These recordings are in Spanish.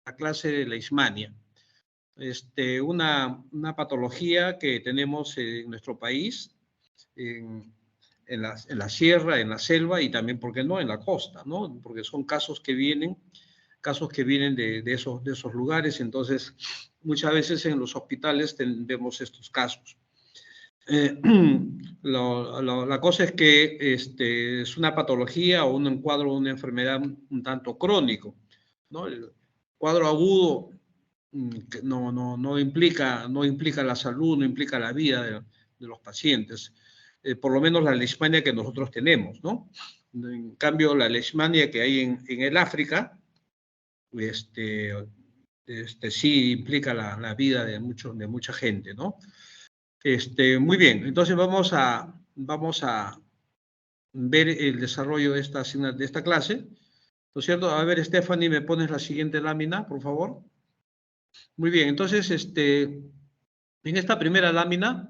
la clase de leishmania. Una patología que tenemos en nuestro país, en la sierra, en la selva y también, ¿por qué no?, en la costa, ¿no? Porque son casos que vienen de esos lugares. Entonces, muchas veces en los hospitales vemos estos casos. La cosa es que es una patología o un cuadro, una enfermedad un tanto crónico, ¿no? El cuadro agudo que no implica la salud, no implica la vida de los pacientes, por lo menos la leishmania que nosotros tenemos, ¿no? En cambio, la leishmania que hay en el África, sí implica la vida de mucha gente, ¿no? Muy bien, entonces vamos a ver el desarrollo de esta clase, ¿no es cierto? A ver, Stephanie, ¿me pones la siguiente lámina, por favor? Muy bien, entonces, en esta primera lámina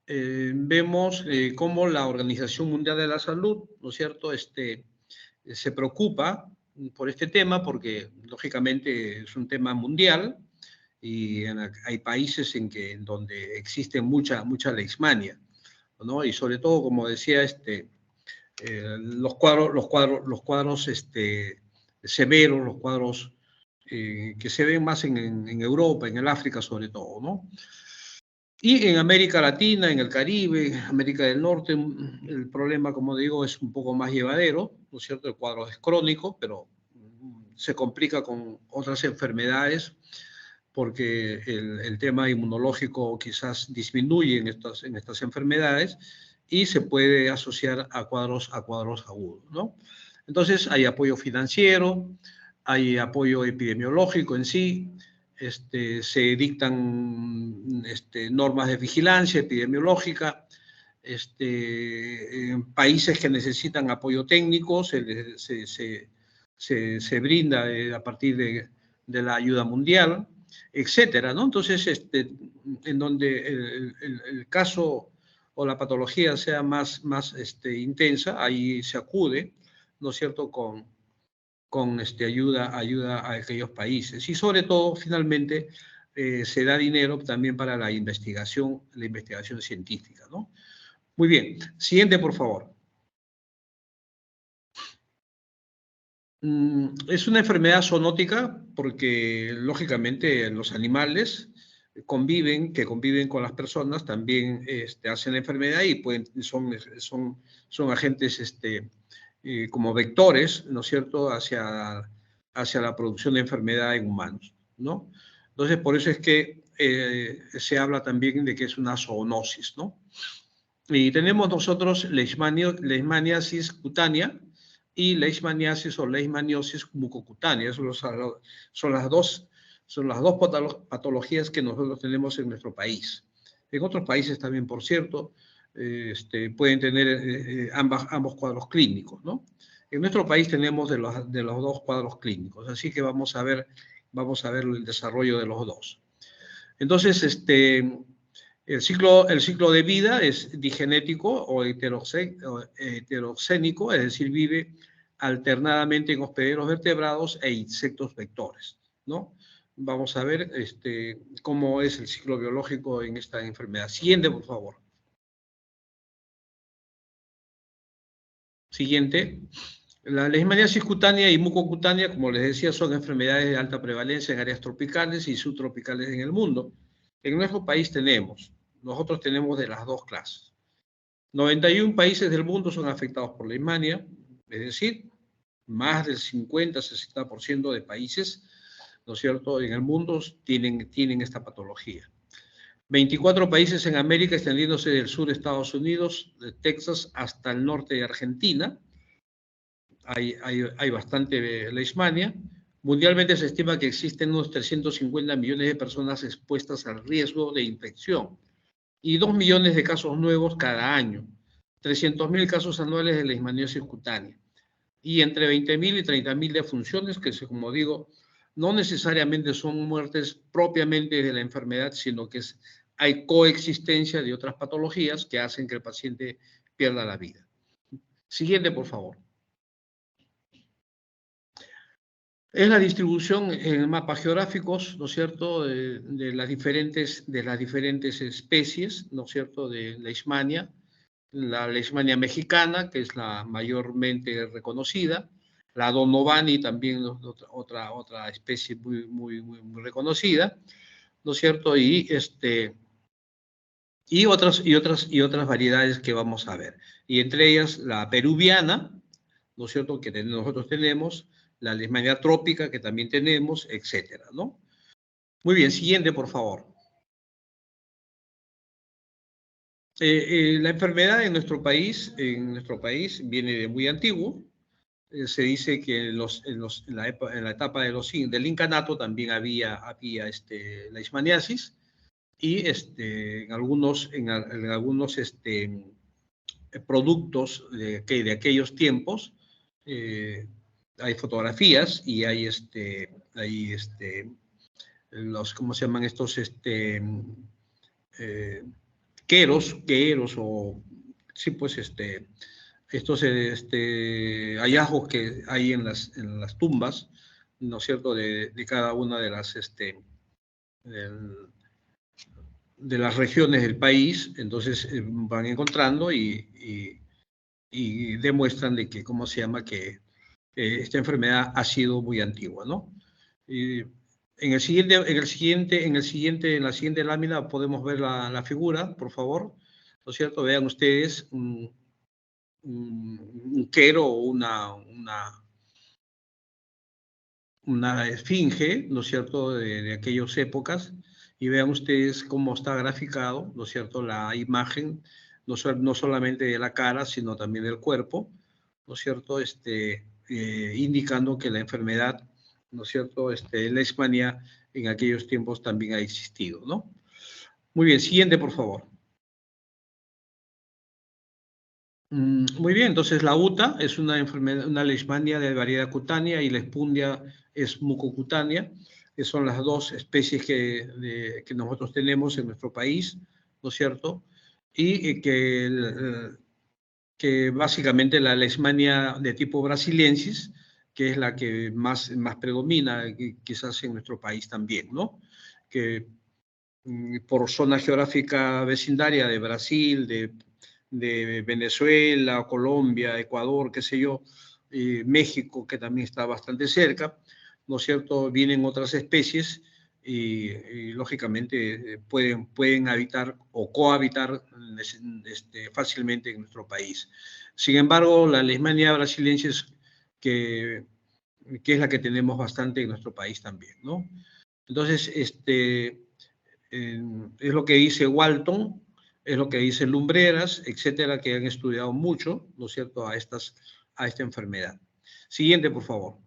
vemos cómo la Organización Mundial de la Salud, ¿no es cierto?, se preocupa por este tema porque, lógicamente, es un tema mundial y hay países en donde existe mucha leishmania, ¿no? Y sobre todo, como decía, los cuadros severos, los cuadros que se ven más en Europa, en el África sobre todo, ¿no? Y en América Latina, en el Caribe, América del Norte, el problema, como digo, es un poco más llevadero, ¿no es cierto? El cuadro es crónico, pero se complica con otras enfermedades porque el tema inmunológico quizás disminuye en estas enfermedades y se puede asociar a cuadros agudos, ¿no? Entonces hay apoyo financiero, hay apoyo epidemiológico en sí, se dictan normas de vigilancia epidemiológica, en países que necesitan apoyo técnico se brinda a partir de la ayuda mundial, etcétera, ¿no? Entonces, en donde el caso o la patología sea más intensa, ahí se acude, ¿no es cierto?, con ayuda a aquellos países. Y sobre todo, finalmente, se da dinero también para la investigación científica, ¿no? Muy bien. Siguiente, por favor. Es una enfermedad zoonótica porque, lógicamente, los animales que conviven con las personas también hacen la enfermedad y son agentes como vectores, ¿no es cierto?, hacia la producción de enfermedad en humanos, ¿no? Entonces, por eso es que se habla también de que es una zoonosis, ¿no? Y tenemos nosotros leishmaniasis cutánea y leishmaniasis o leishmaniosis mucocutánea. Son las dos patologías que nosotros tenemos en nuestro país. En otros países también, por cierto, pueden tener ambos cuadros clínicos, ¿no? En nuestro país tenemos de los dos cuadros clínicos, así que vamos a ver el desarrollo de los dos. Entonces, el ciclo de vida es digenético o heterogénico, es decir, vive alternadamente en hospederos vertebrados e insectos vectores, ¿no? Vamos a ver cómo es el ciclo biológico en esta enfermedad. Siguiente, por favor. Siguiente. La leishmaniasis cutánea y mucocutánea, como les decía, son enfermedades de alta prevalencia en áreas tropicales y subtropicales en el mundo. En nuestro país nosotros tenemos de las dos clases. 91 países del mundo son afectados por leishmania, es decir, más del 50-60% de países, ¿no es cierto?, en el mundo tienen esta patología. 24 países en América, extendiéndose del sur de Estados Unidos, de Texas hasta el norte de Argentina. Hay bastante leishmania. Mundialmente se estima que existen unos 350 millones de personas expuestas al riesgo de infección y 2 millones de casos nuevos cada año, 300.000 casos anuales de leishmaniosis cutánea y entre 20.000 y 30.000 defunciones que, como digo, no necesariamente son muertes propiamente de la enfermedad, sino que hay coexistencia de otras patologías que hacen que el paciente pierda la vida. Siguiente, por favor. Es la distribución en mapas geográficos, ¿no es cierto?, de las diferentes especies, ¿no es cierto?, de Leishmania. La Leishmania mexicana, que es la mayormente reconocida, la Donovani también, otra especie muy reconocida, ¿no es cierto?, y otras variedades que vamos a ver. Y entre ellas la peruviana, ¿no es cierto?, que nosotros tenemos, la Leishmania trópica, que también tenemos, etcétera, ¿no? Muy bien, siguiente, por favor. La enfermedad en nuestro país viene de muy antiguo. Se dice que en la etapa del incanato también había leishmaniasis, y en algunos productos de aquellos tiempos hay fotografías y ¿cómo se llaman estos? Eh, queros o, sí, pues, estos hallazgos que hay en las tumbas, ¿no es cierto?, de cada una del- de las regiones del país. Entonces van encontrando y demuestran de que, ¿cómo se llama?, que esta enfermedad ha sido muy antigua, ¿no? Y en la siguiente lámina podemos ver la figura, por favor, ¿no es cierto? Vean ustedes un quero o una esfinge, ¿no es cierto?, de aquellas épocas, y vean ustedes cómo está graficado, ¿no es cierto?, la imagen, no solamente de la cara, sino también del cuerpo, ¿no es cierto?, indicando que la enfermedad, ¿no es cierto?, Leishmania en aquellos tiempos también ha existido, ¿no? Muy bien, siguiente, por favor. Muy bien, entonces la UTA es una enfermedad, una leishmania de variedad cutánea, y la espundia es mucocutánea, que son las dos especies que nosotros tenemos en nuestro país, ¿no es cierto? Y que básicamente la leishmania de tipo brasiliensis, que es la que más predomina quizás en nuestro país también, ¿no? Que por zona geográfica vecindaria de Brasil, de Venezuela, Colombia, Ecuador, qué sé yo, México, que también está bastante cerca, ¿no es cierto? Vienen otras especies y lógicamente pueden habitar o cohabitar fácilmente en nuestro país. Sin embargo, la Leishmania brasiliensis, que, que es la que tenemos bastante en nuestro país también, ¿no? Entonces, es lo que dice Walton, es lo que dice Lumbreras, etcétera, que han estudiado mucho, ¿no es cierto?, a esta enfermedad. Siguiente, por favor.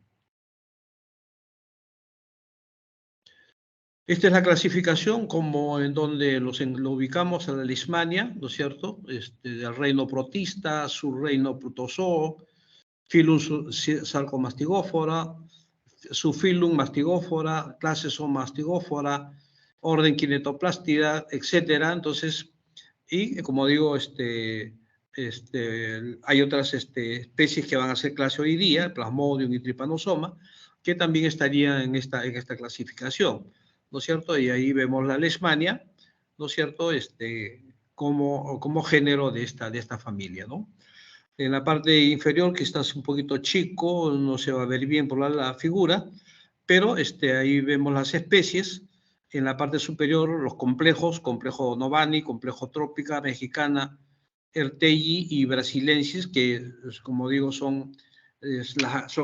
Esta es la clasificación como en donde lo ubicamos a la Leishmania, ¿no es cierto?, del reino protista, subreino protozoo, filum Sarcomastigófora, subfilum Mastigófora, clase Zomastigófora, orden Kinetoplástida, etcétera. Entonces, y como digo, hay otras especies que van a ser clase hoy día, Plasmodium y Trypanosoma, que también estarían en esta clasificación, ¿no es cierto? Y ahí vemos la Leishmania, ¿no es cierto?, como género de esta familia, ¿no? En la parte inferior, que está un poquito chico, no se va a ver bien por la figura, pero ahí vemos las especies. En la parte superior, los complejos, complejo Donovani, complejo Trópica, Mexicana, Ertelli y Brasilensis, que, como digo, son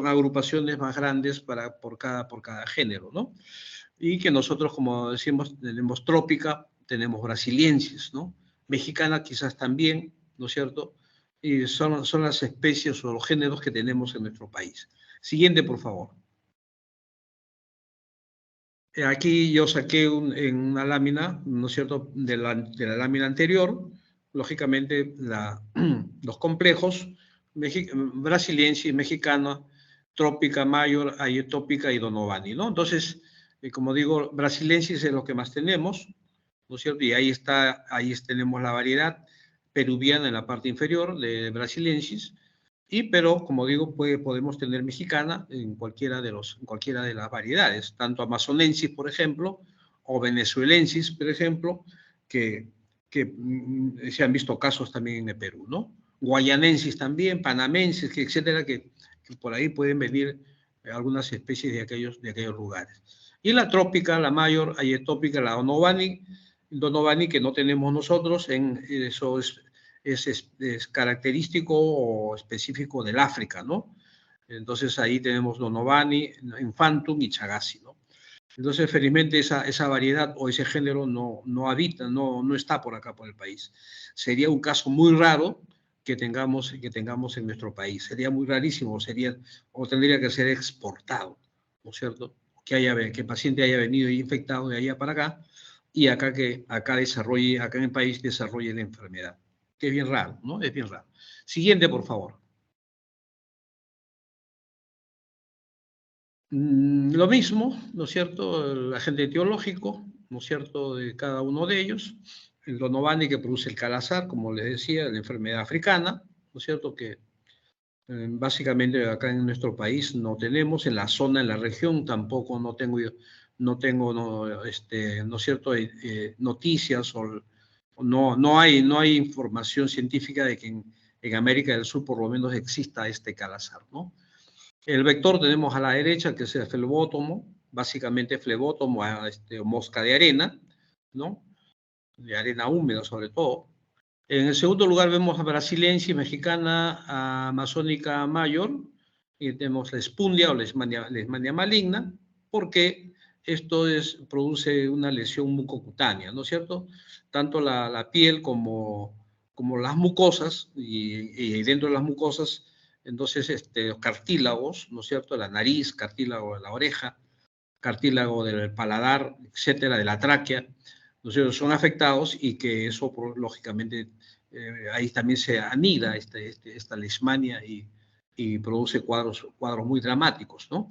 agrupaciones más grandes por cada género, ¿no? Y que nosotros, como decimos, tenemos Trópica, tenemos Brasiliensis, ¿no? Mexicana quizás también, ¿no es cierto? Y son las especies o los géneros que tenemos en nuestro país. Siguiente, por favor. Aquí yo saqué en una lámina, ¿no es cierto?, de la lámina anterior, lógicamente los complejos, brasiliensis, mexicana, trópica, mayor, aetópica y donovani, ¿no? Entonces, como digo, brasiliensis es lo que más tenemos, ¿no es cierto? Y ahí tenemos la variedad peruviana en la parte inferior de brasiliensis, Pero, como digo, podemos tener mexicana en cualquiera de las variedades, tanto amazonensis, por ejemplo, o venezuelensis, por ejemplo, que se han visto casos también en el Perú, ¿no? Guayanensis también, panamenses, etcétera, que por ahí pueden venir algunas especies de aquellos lugares. Y la trópica, la mayor, ayetópica, la Donovani, que no tenemos nosotros, eso es característico o específico del África, ¿no? Entonces ahí tenemos Donovani, Infantum y Chagassi, ¿no? Entonces, felizmente, esa variedad o ese género no habita, no está por acá, por el país. Sería un caso muy raro que tengamos en nuestro país. Sería muy rarísimo, o tendría que ser exportado, ¿no es cierto? Que el paciente haya venido infectado de allá para acá y acá en el país desarrolle la enfermedad. Que es bien raro, ¿no? Es bien raro. Siguiente, por favor. Lo mismo, ¿no es cierto? El agente etiológico, ¿no es cierto?, de cada uno de ellos. El Donovani, que produce el calazar, como les decía, la enfermedad africana, ¿no es cierto?, que básicamente acá en nuestro país no tenemos, en la zona, en la región tampoco no tengo, ¿no es cierto?, noticias o no hay información científica de que en América del Sur por lo menos exista este calazar, ¿no? El vector tenemos a la derecha, que es el flebótomo, básicamente flebótomo, mosca de arena, ¿no? De arena húmeda sobre todo. En el segundo lugar vemos a brasilensis, mexicana, a amazónica mayor, y tenemos la espundia o leishmania maligna, porque esto produce una lesión mucocutánea, ¿no es cierto? Tanto la piel como las mucosas, y dentro de las mucosas, entonces los cartílagos, ¿no es cierto? La nariz, cartílago de la oreja, cartílago del paladar, etcétera, de la tráquea, ¿no es cierto?, son afectados y que eso, lógicamente, ahí también se anida esta leishmania y produce cuadros muy dramáticos, ¿no?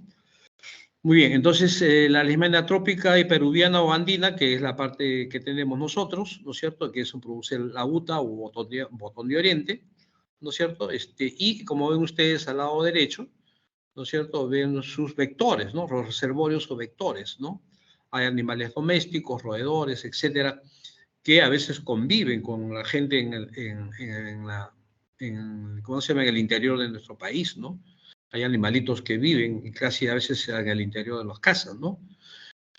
Muy bien, entonces la leishmania trópica y peruviana o andina, que es la parte que tenemos nosotros, ¿no es cierto?, que eso produce la UTA o botón de oriente, ¿no es cierto? Y como ven ustedes al lado derecho, ¿no es cierto?, ven sus vectores, ¿no?, los reservorios o vectores, ¿no? Hay animales domésticos, roedores, etcétera, que a veces conviven con la gente ¿cómo se llama?, en el interior de nuestro país, ¿no? Hay animalitos que viven casi a veces en el interior de las casas, ¿no?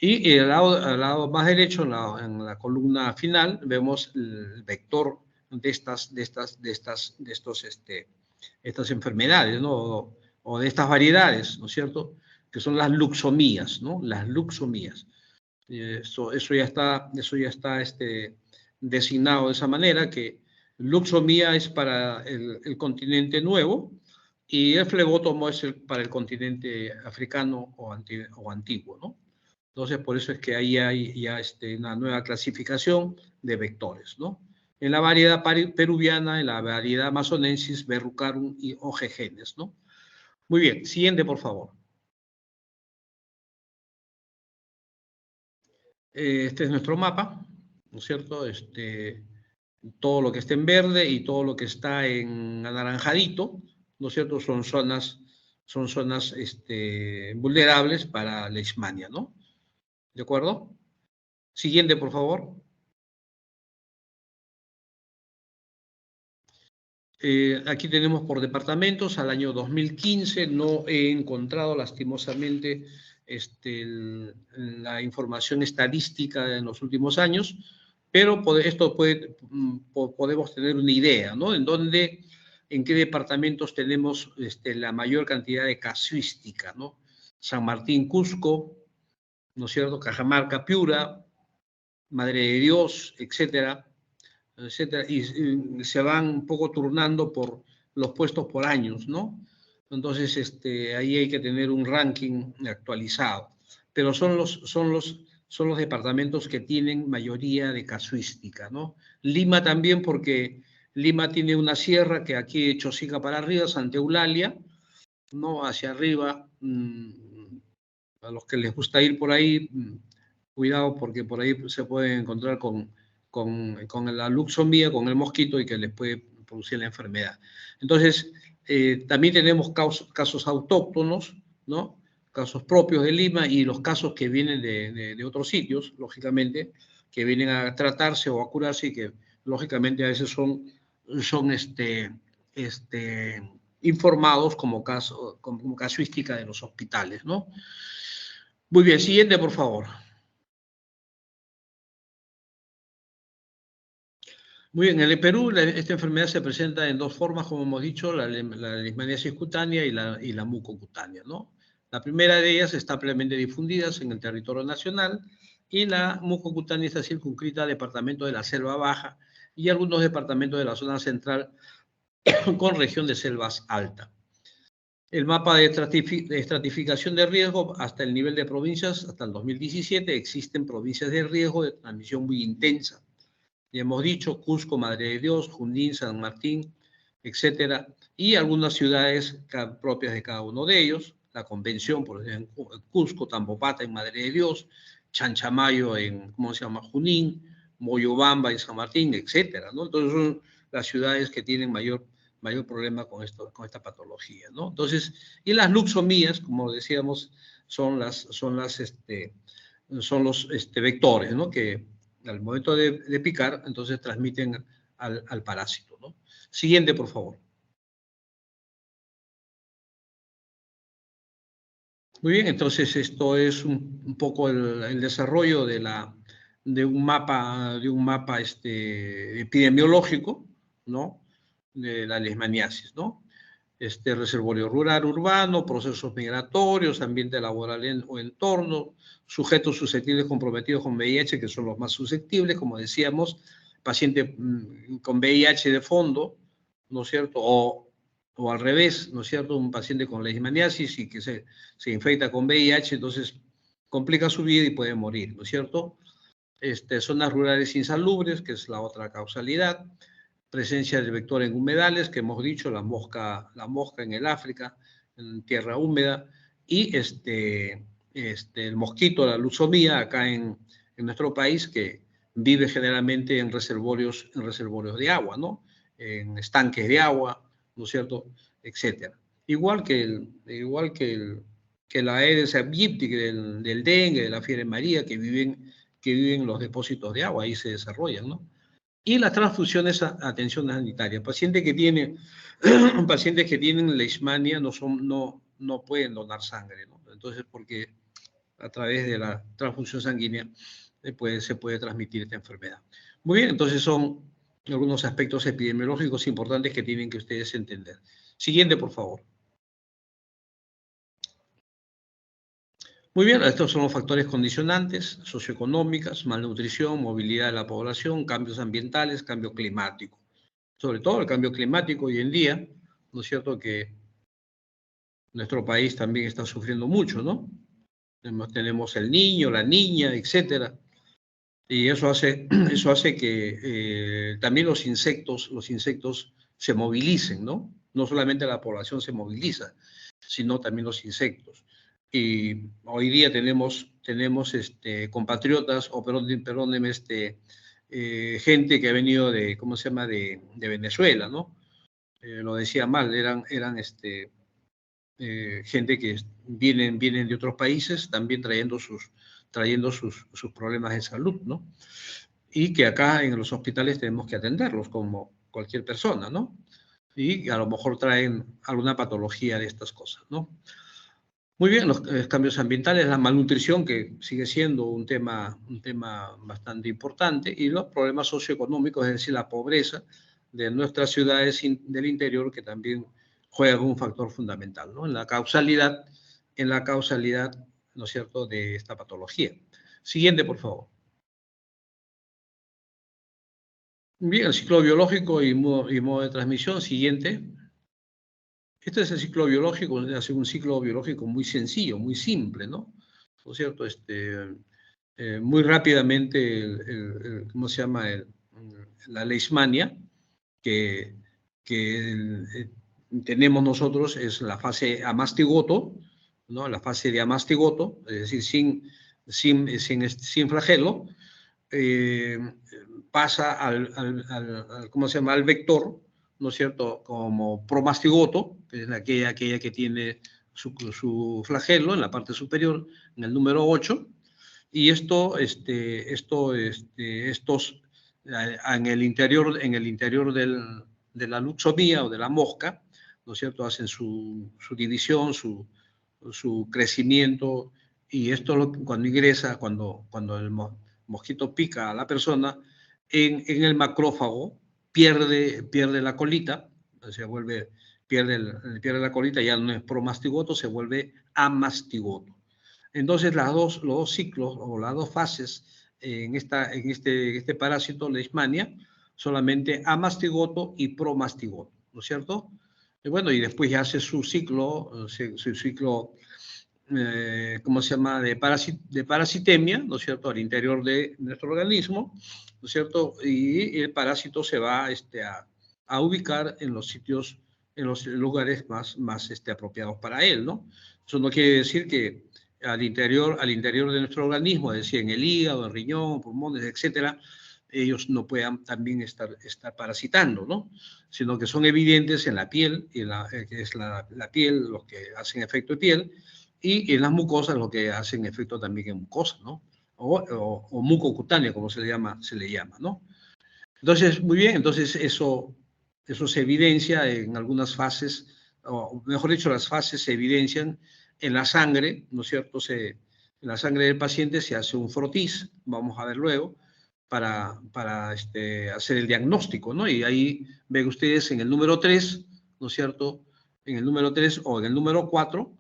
Y al lado más derecho, en la columna final, vemos el vector de estas enfermedades, ¿no? O de estas variedades, ¿no es cierto?, que son las luxomías, ¿no? Las luxomías. Eso ya está designado de esa manera, que luxomía es para el continente nuevo y el flebótomo es para el continente africano o antiguo, ¿no? Entonces, por eso es que ahí hay ya una nueva clasificación de vectores, ¿no? En la variedad peruviana, en la variedad amazonensis, verrucarum y ogegenes, ¿no? Muy bien, siguiente, por favor. Este es nuestro mapa, ¿no es cierto? Todo lo que está en verde y todo lo que está en anaranjadito, ¿no es cierto?, son zonas vulnerables para leishmania, ¿no? ¿De acuerdo? Siguiente, por favor. Aquí tenemos por departamentos al año 2015. No he encontrado lastimosamente la información estadística en los últimos años, pero podemos tener una idea, ¿no? En qué departamentos tenemos la mayor cantidad de casuística, ¿no? San Martín, Cusco, ¿no es cierto?, Cajamarca, Piura, Madre de Dios, etcétera, etcétera, y se van un poco turnando por los puestos por años, ¿no? Entonces, ahí hay que tener un ranking actualizado. Pero son los departamentos que tienen mayoría de casuística, ¿no? Lima también, porque Lima tiene una sierra que aquí de Chosica para arriba, Santa Eulalia, ¿no? Hacia arriba, a los que les gusta ir por ahí, cuidado, porque por ahí se pueden encontrar con la luxomía, con el mosquito, y que les puede producir la enfermedad. Entonces, También tenemos casos autóctonos, ¿no? Casos propios de Lima y los casos que vienen de otros sitios, lógicamente, que vienen a tratarse o a curarse y que, lógicamente, a veces son informados como casuística de los hospitales, ¿no? Muy bien, siguiente, por favor. Muy bien, en el Perú esta enfermedad se presenta en dos formas, como hemos dicho, la leishmaniasis cutánea y la mucocutánea, ¿no? La primera de ellas está ampliamente difundida en el territorio nacional y la mucocutánea está circunscrita a departamentos de la selva baja y algunos departamentos de la zona central con región de selvas alta. El mapa de estratificación de riesgo hasta el nivel de provincias, hasta el 2017, existen provincias de riesgo de transmisión muy intensa. Ya hemos dicho, Cusco, Madre de Dios, Junín, San Martín, etcétera, y algunas ciudades propias de cada uno de ellos, la Convención, por ejemplo, en Cusco, Tambopata en Madre de Dios, Chanchamayo en, ¿cómo se llama?, Junín, Moyobamba en San Martín, etcétera, ¿no? Entonces son las ciudades que tienen mayor problema con esta patología, ¿no? Entonces, y las luxomías, como decíamos, son los vectores, ¿no? Que al momento de picar, entonces transmiten al parásito, ¿no? Siguiente, por favor. Muy bien, entonces esto es un poco el desarrollo de un mapa epidemiológico, ¿no? De la leishmaniasis, ¿no? Reservorio rural, urbano, procesos migratorios, ambiente laboral o entorno, sujetos susceptibles comprometidos con VIH, que son los más susceptibles, como decíamos, paciente con VIH de fondo, ¿no es cierto? O al revés, ¿no es cierto? Un paciente con leishmaniasis y que se infecta con VIH, entonces complica su vida y puede morir, ¿no es cierto? Zonas rurales insalubres, que es la otra causalidad, presencia del vector en humedales, que hemos dicho, la mosca en el África, en tierra húmeda, y el mosquito, la luxomía, acá en nuestro país, que vive generalmente en reservorios de agua, ¿no? En estanques de agua, ¿no es cierto?, etcétera. Igual que la Aedes aegypti del dengue, de la fiebre amarilla, que viven en los depósitos de agua, ahí se desarrollan, ¿no? Y las transfusiones a atención sanitaria. Pacientes que tienen leishmania no pueden donar sangre, ¿no? Entonces, porque a través de la transfusión sanguínea se puede transmitir esta enfermedad. Muy bien, entonces son algunos aspectos epidemiológicos importantes que tienen que ustedes entender. Siguiente, por favor. Muy bien, estos son los factores condicionantes socioeconómicos, malnutrición, movilidad de la población, cambios ambientales, cambio climático. Sobre todo el cambio climático hoy en día, ¿no es cierto?, que nuestro país también está sufriendo mucho, ¿no? Tenemos el niño, la niña, etcétera. Y eso hace que también los insectos se movilicen, ¿no? No solamente la población se moviliza, sino también los insectos. Y hoy día tenemos compatriotas, o perdónenme, gente que ha venido ¿cómo se llama?, de Venezuela, ¿no? Lo decía mal, eran gente que vienen de otros países, también trayendo sus problemas de salud, ¿no? Y que acá en los hospitales tenemos que atenderlos como cualquier persona, ¿no? Y a lo mejor traen alguna patología de estas cosas, ¿no? Muy bien, los cambios ambientales, la malnutrición, que sigue siendo un tema bastante importante, y los problemas socioeconómicos, es decir, la pobreza de nuestras ciudades del interior, que también juega un factor fundamental, ¿no? En la causalidad, ¿no es cierto?, de esta patología. Siguiente, por favor. Bien, el ciclo biológico y modo de transmisión. Siguiente. Este es el ciclo biológico, es un ciclo biológico muy sencillo, muy simple, ¿no? ¿No es cierto? Muy rápidamente, ¿cómo se llama? La leishmania, que tenemos nosotros, es la fase amastigoto, ¿no? La fase de amastigoto, es decir, sin flagelo, pasa ¿cómo se llama?, al vector, ¿no es cierto?, como promastigoto, que es aquella que tiene su flagelo en la parte superior, en el número 8, y estos en el interior de la luxomía o de la mosca, ¿no es cierto?, hacen su división, su crecimiento, y esto cuando ingresa, cuando el mosquito pica a la persona, en el macrófago pierde la colita, pierde la colita, ya no es promastigoto, se vuelve amastigoto. Entonces, los dos ciclos o las dos fases en este parásito, leishmania, solamente amastigoto y promastigoto, ¿no es cierto? Y bueno, y después ya hace su ciclo, ¿cómo se llama?, de parasitemia, ¿no es cierto?, al interior de nuestro organismo, ¿no es cierto? Y el parásito se va a ubicar en los sitios, en los lugares más apropiados para él, ¿no? Eso no quiere decir que al interior de nuestro organismo, es decir, en el hígado, el riñón, pulmones, etcétera, ellos no puedan también estar parasitando, ¿no? Sino que son evidentes en la piel, que es la piel, los que hacen efecto de piel, y en las mucosas, lo que hacen efecto también en mucosa, ¿no? O mucocutánea, como se le llama, ¿no? Entonces, muy bien, entonces eso se evidencia en algunas fases, o mejor dicho, las fases se evidencian en la sangre, ¿no es cierto? En la sangre del paciente se hace un frotis, vamos a ver luego, para hacer el diagnóstico, ¿no? Y ahí ven ustedes en el número 3, ¿no es cierto?, en el número 3 o en el número 4,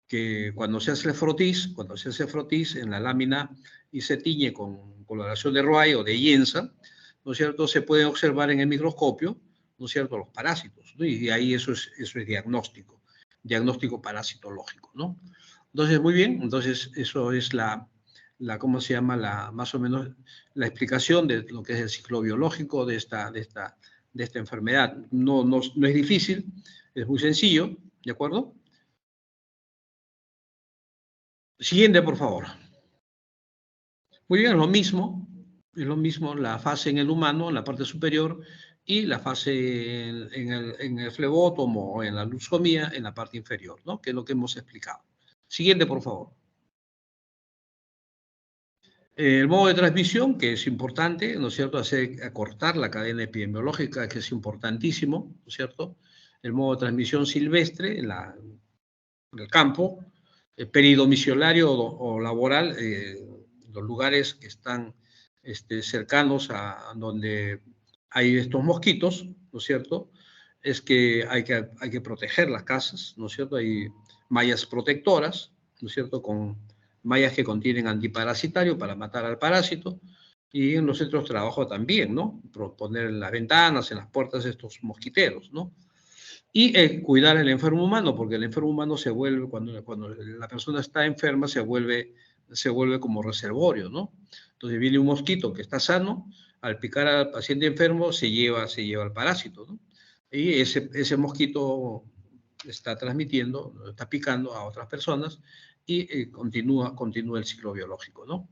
que cuando se hace el frotis en la lámina y se tiñe con coloración de Roy o de Jensen, ¿no es cierto?, se puede observar en el microscopio, ¿no es cierto?, los parásitos, ¿no? Y ahí eso es diagnóstico parasitológico, ¿no? Entonces, muy bien, entonces eso es ¿cómo se llama?, más o menos la explicación de lo que es el ciclo biológico de esta enfermedad. No es difícil, es muy sencillo, ¿de acuerdo? Siguiente, por favor. Muy bien, es lo mismo la fase en el humano, en la parte superior, y la fase en el flebótomo o en la luxomía, en la parte inferior, ¿no?, que es lo que hemos explicado. Siguiente, por favor. El modo de transmisión, que es importante, ¿no es cierto?, acortar la cadena epidemiológica, que es importantísimo, ¿no es cierto? El modo de transmisión silvestre, en el campo, peridomiciliario o laboral, los lugares que están cercanos a donde hay estos mosquitos, ¿no es cierto? Es que hay que proteger las casas, ¿no es cierto? Hay mallas protectoras, ¿no es cierto?, con mallas que contienen antiparasitario para matar al parásito, y en los centros de trabajo también, ¿no? Poner en las ventanas, en las puertas estos mosquiteros, ¿no? Y cuidar al enfermo humano, porque el enfermo humano se vuelve, cuando la persona está enferma, se vuelve como reservorio, ¿no? Entonces viene un mosquito que está sano, al picar al paciente enfermo se lleva el parásito, ¿no? Y ese mosquito está transmitiendo, está picando a otras personas y continúa el ciclo biológico, ¿no?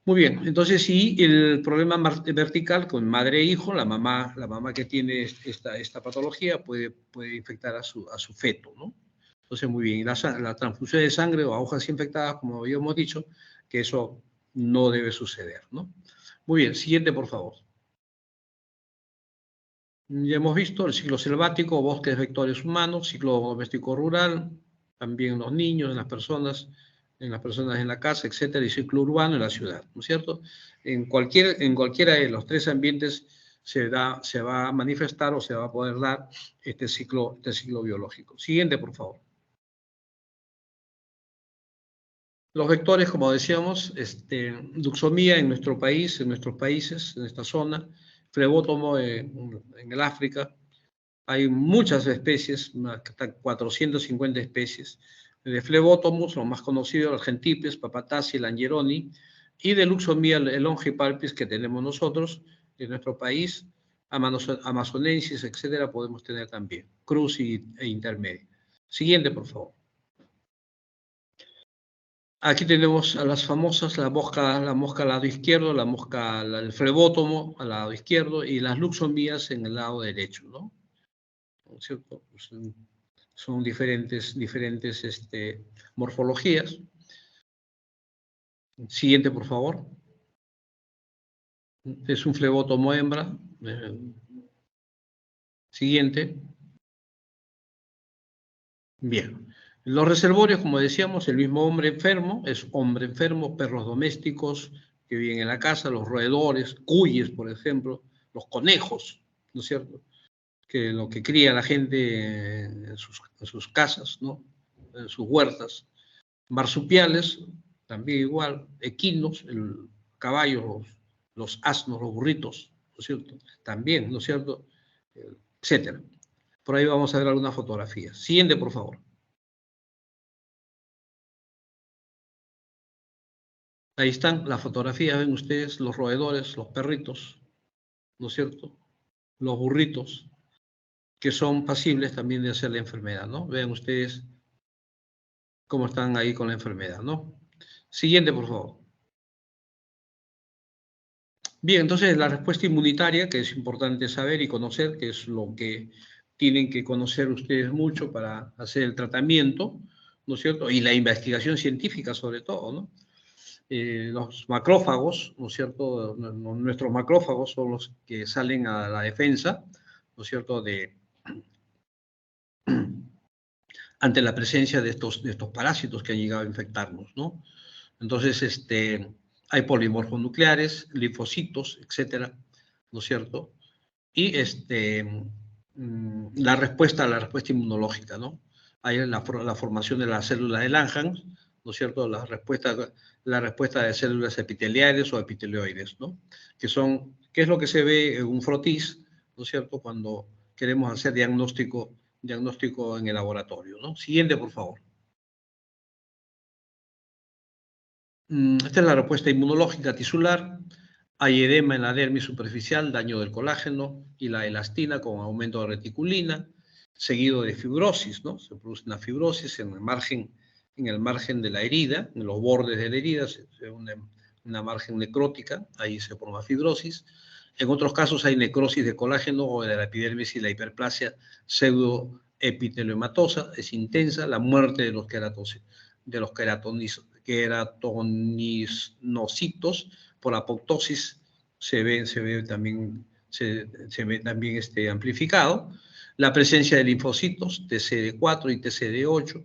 Muy bien, entonces sí, el problema vertical con madre e hijo, la mamá que tiene esta patología puede infectar a su feto, ¿no? Entonces, muy bien, la transfusión de sangre o agujas infectadas, como habíamos dicho, que eso no debe suceder, ¿no? Muy bien, siguiente, por favor. Ya hemos visto el ciclo selvático, bosques vectores humanos, ciclo doméstico rural, también en los niños, en las personas en la casa, etcétera, y ciclo urbano en la ciudad, ¿no es cierto? En cualquiera de los tres ambientes se va a manifestar o se va a poder dar este ciclo biológico. Siguiente, por favor. Los vectores, como decíamos, duxomía en nuestro país, en nuestros países, en esta zona, flebótomo en el África. Hay muchas especies, hasta 450 especies. De flebótomos, los más conocidos, el Argentipes, Papatacea, el Angeroni, y de luxomía, el Longipalpis que tenemos nosotros en nuestro país, Amazonensis, etcétera, podemos tener también, cruz e intermedio. Siguiente, por favor. Aquí tenemos a las famosas, la mosca al lado izquierdo, el flebótomo al lado izquierdo y las luxomías en el lado derecho, ¿no? ¿No es cierto? Son diferentes morfologías. Siguiente, por favor. Es un flebótomo hembra. Siguiente. Bien. Los reservorios, como decíamos, el mismo hombre enfermo, es hombre enfermo, perros domésticos que viven en la casa, los roedores, cuyes, por ejemplo, los conejos, ¿no es cierto? Que lo que cría la gente en sus casas, ¿no? En sus huertas. Marsupiales, también igual, equinos, el caballo, los asnos, los burritos, ¿no es cierto? También, ¿no es cierto? Etcétera. Por ahí vamos a ver algunas fotografías. Siguiente, por favor. Ahí están las fotografías, ven ustedes, los roedores, los perritos, ¿no es cierto? Los burritos, que son pasibles también de hacer la enfermedad, ¿no? Vean ustedes cómo están ahí con la enfermedad, ¿no? Siguiente, por favor. Bien, entonces la respuesta inmunitaria, que es importante saber y conocer, que es lo que tienen que conocer ustedes mucho para hacer el tratamiento, ¿no es cierto? Y la investigación científica sobre todo, ¿no? Los macrófagos, ¿no es cierto? Nuestros macrófagos son los que salen a la defensa, ¿no es cierto?, ante la presencia de estos parásitos que han llegado a infectarnos, ¿no? Entonces, hay polimorfos nucleares, linfocitos, etcétera, ¿no es cierto? Y la respuesta inmunológica, ¿no? Hay la formación de la célula de Langhans, ¿no es cierto? La respuesta de células epiteliales o epitelioides, ¿no? ¿Qué es lo que se ve en un frotis, ¿no es cierto? Cuando queremos hacer diagnóstico en el laboratorio, ¿no? Siguiente, por favor. Esta es la respuesta inmunológica tisular. Hay edema en la dermis superficial, daño del colágeno y la elastina con aumento de reticulina, seguido de fibrosis, ¿no? Se produce una fibrosis en el margen de la herida, en los bordes de la herida, se ve una margen necrótica, ahí se forma fibrosis. En otros casos hay necrosis de colágeno o de la epidermis y la hiperplasia pseudoepiteliomatosa, es intensa, la muerte de los queratonisocitos por apoptosis se ve también amplificado. La presencia de linfocitos TCD4 y TCD8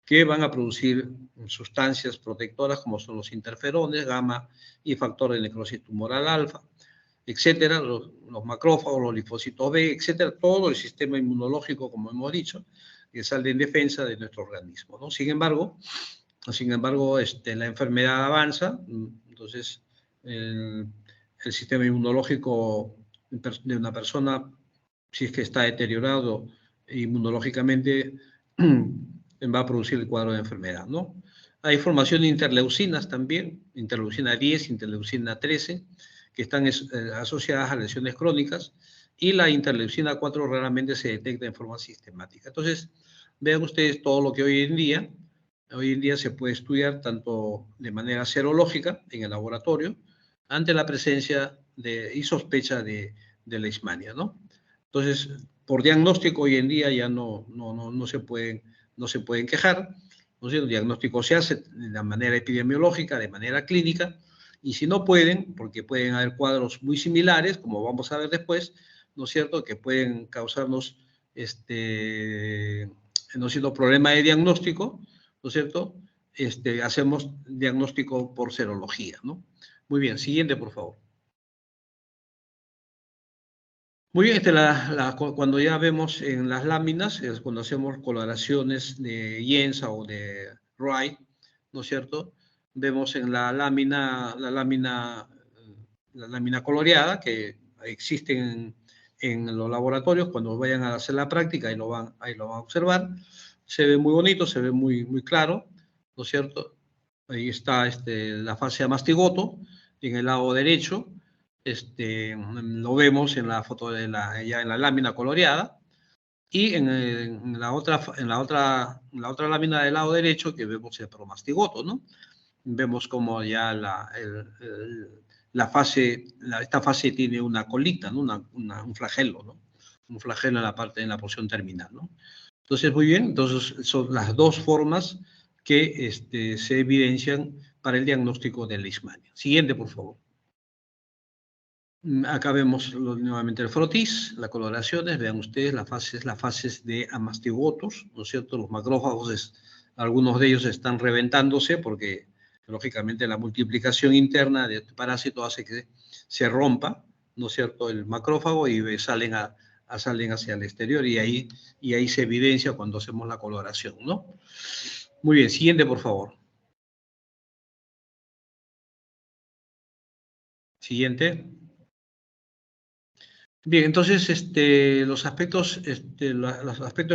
que van a producir sustancias protectoras como son los interferones, gamma y factor de necrosis tumoral alfa, etcétera, los macrófagos, los linfocitos B, etcétera, todo el sistema inmunológico, como hemos dicho, que sale en defensa de nuestro organismo, ¿no? Sin embargo, la enfermedad avanza, entonces el sistema inmunológico de una persona, si es que está deteriorado inmunológicamente, va a producir el cuadro de enfermedad, ¿no? Hay formación de interleucinas también, interleucina 10, interleucina 13, que están asociadas a lesiones crónicas, y la interleucina 4 raramente se detecta en forma sistemática. Entonces, vean ustedes todo lo que hoy en día se puede estudiar tanto de manera serológica en el laboratorio ante la presencia y sospecha de leishmania, ¿no? Entonces, por diagnóstico hoy en día ya no se pueden quejar, ¿no es cierto? El diagnóstico se hace de la manera epidemiológica, de manera clínica, y si no pueden, porque pueden haber cuadros muy similares, como vamos a ver después, ¿no es cierto?, que pueden causarnos, no siendo problema de diagnóstico, ¿no es cierto? Hacemos diagnóstico por serología, ¿no? Muy bien, siguiente, por favor. Muy bien, cuando ya vemos en las láminas, es cuando hacemos coloraciones de Jensa o de Wright, ¿no es cierto? Vemos en la lámina coloreada que existe en los laboratorios, cuando vayan a hacer la práctica, ahí lo van a observar. Se ve muy bonito, se ve muy, muy claro, ¿no es cierto? Ahí está la fase a mastigoto, en el lado derecho, lo vemos en la foto ya en la lámina coloreada, y en la otra lámina del lado derecho que vemos el promastigoto, ¿no? Vemos como ya esta fase tiene una colita, ¿no? Un flagelo, ¿no? Un flagelo en la porción terminal, ¿no? Entonces, muy bien, entonces son las dos formas que se evidencian para el diagnóstico de leishmania. Siguiente, por favor. Acá vemos nuevamente el frotis, las coloraciones, vean ustedes las fases de amastigotos, ¿no es cierto? Los macrófagos, algunos de ellos están reventándose porque, lógicamente, la multiplicación interna de este parásito hace que se rompa, ¿no es cierto?, el macrófago y salen hacia el exterior y ahí se evidencia cuando hacemos la coloración, ¿no? Muy bien, siguiente, por favor. Siguiente. Bien, entonces los aspectos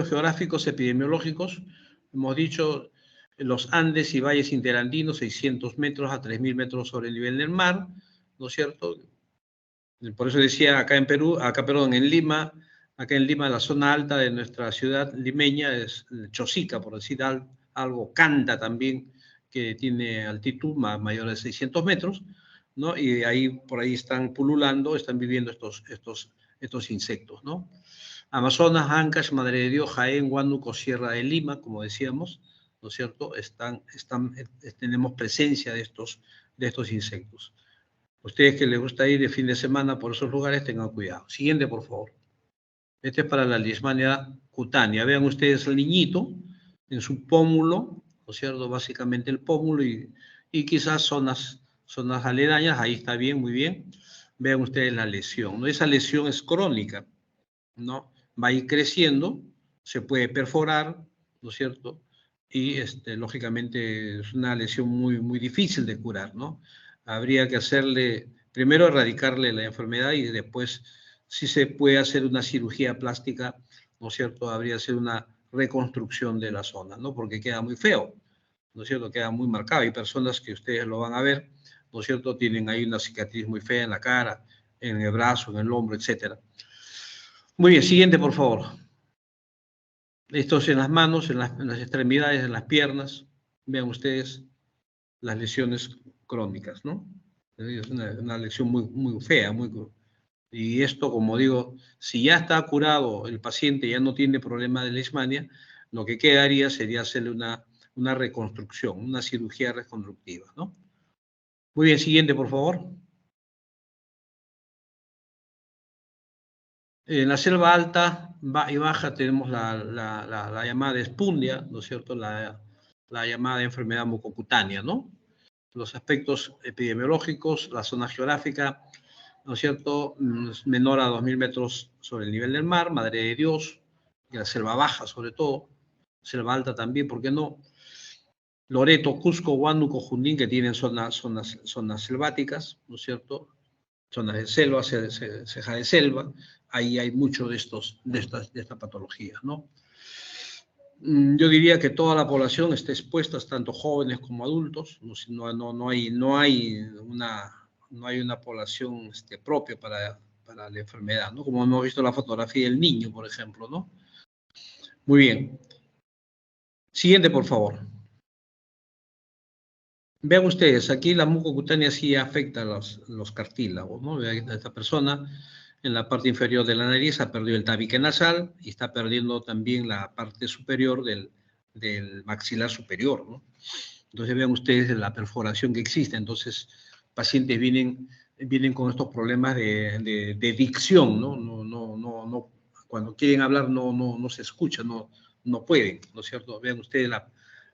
geográficos epidemiológicos, hemos dicho los Andes y valles interandinos, 600 metros a 3.000 metros sobre el nivel del mar, ¿no es cierto? Por eso decía en Lima, acá en Lima, la zona alta de nuestra ciudad limeña es Chosica, por decir algo, Canta también, que tiene altitud mayor de 600 metros, ¿no? Y por ahí están pululando, están viviendo estos insectos, ¿no? Amazonas, Ancash, Madre de Dios, Jaén, Huánuco, Sierra de Lima, como decíamos, ¿no es cierto? Tenemos presencia de estos insectos. Ustedes que les gusta ir de fin de semana por esos lugares, tengan cuidado. Siguiente, por favor. Este es para la leishmania cutánea. Vean ustedes el niñito en su pómulo, ¿no es cierto? Básicamente el pómulo y quizás zonas aledañas. Ahí está bien, muy bien. Vean ustedes la lesión, ¿no? Esa lesión es crónica, ¿no? Va a ir creciendo, se puede perforar, ¿no es cierto? Y lógicamente es una lesión muy, muy difícil de curar, ¿no? Habría que primero erradicarle la enfermedad y después, si se puede hacer una cirugía plástica, ¿no es cierto? Habría que hacer una reconstrucción de la zona, ¿no? Porque queda muy feo, ¿no es cierto? Queda muy marcado. Hay personas que ustedes lo van a ver, ¿no es cierto? Tienen ahí una cicatriz muy fea en la cara, en el brazo, en el hombro, etcétera. Muy bien, siguiente, por favor. Esto es en las manos, en las extremidades, en las piernas. Vean ustedes las lesiones crónicas, ¿no? Es una lesión muy, muy fea, y esto, como digo, si ya está curado el paciente, ya no tiene problema de leishmania, lo que quedaría sería hacerle una reconstrucción, una cirugía reconstructiva, ¿no? Muy bien, siguiente, por favor. En la selva alta y baja tenemos la llamada espundia, ¿no es cierto? La llamada enfermedad mucocutánea, ¿no? Los aspectos epidemiológicos, la zona geográfica, ¿no es cierto? Menor a 2.000 metros sobre el nivel del mar, Madre de Dios, y la selva baja sobre todo, selva alta también, ¿por qué no? Loreto, Cusco, Huánuco, Junín, que tienen zonas selváticas, ¿no es cierto? Zonas de selva, ceja de selva, ahí hay mucho de esta patología, ¿no? Yo diría que toda la población está expuesta, tanto jóvenes como adultos, no hay una población propia para la enfermedad, ¿no? Como hemos visto en la fotografía del niño, por ejemplo, ¿no? Muy bien. Siguiente, por favor. Vean ustedes, aquí la mucocutánea sí afecta a los cartílagos, ¿no? Vean, esta persona en la parte inferior de la nariz ha perdido el tabique nasal y está perdiendo también la parte superior del maxilar superior, ¿no? Entonces vean ustedes la perforación que existe. Entonces, pacientes vienen con estos problemas de dicción, ¿no? Cuando quieren hablar no se escucha, no pueden, ¿no es cierto? Vean ustedes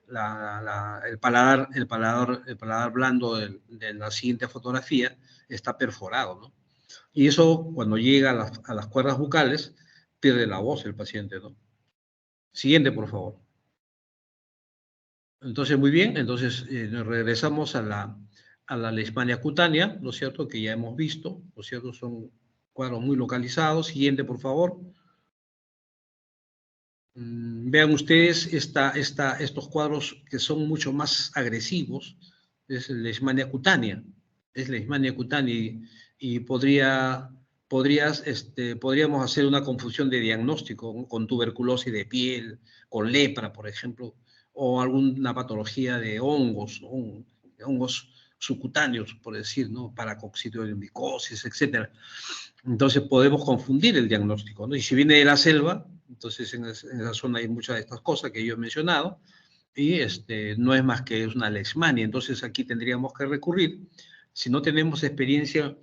el paladar blando de la siguiente fotografía está perforado, ¿no? Y eso, cuando llega a las cuerdas bucales, pierde la voz el paciente, ¿no? Siguiente, por favor. Entonces, muy bien, entonces regresamos a la leishmania cutánea, ¿no es cierto?, que ya hemos visto, ¿no es cierto?, son cuadros muy localizados. Siguiente, por favor. Vean ustedes estos cuadros que son mucho más agresivos, es leishmania cutánea, y podríamos hacer una confusión de diagnóstico, ¿no?, con tuberculosis de piel, con lepra, por ejemplo, o alguna patología de hongos, hongos subcutáneos, por decir, ¿no? Paracoccidiomicosis, etcétera. Entonces podemos confundir el diagnóstico, ¿no? Y si viene de la selva, entonces en esa zona hay muchas de estas cosas que yo he mencionado, y no es más que es una leishmania. Entonces aquí tendríamos que recurrir, si no tenemos experiencia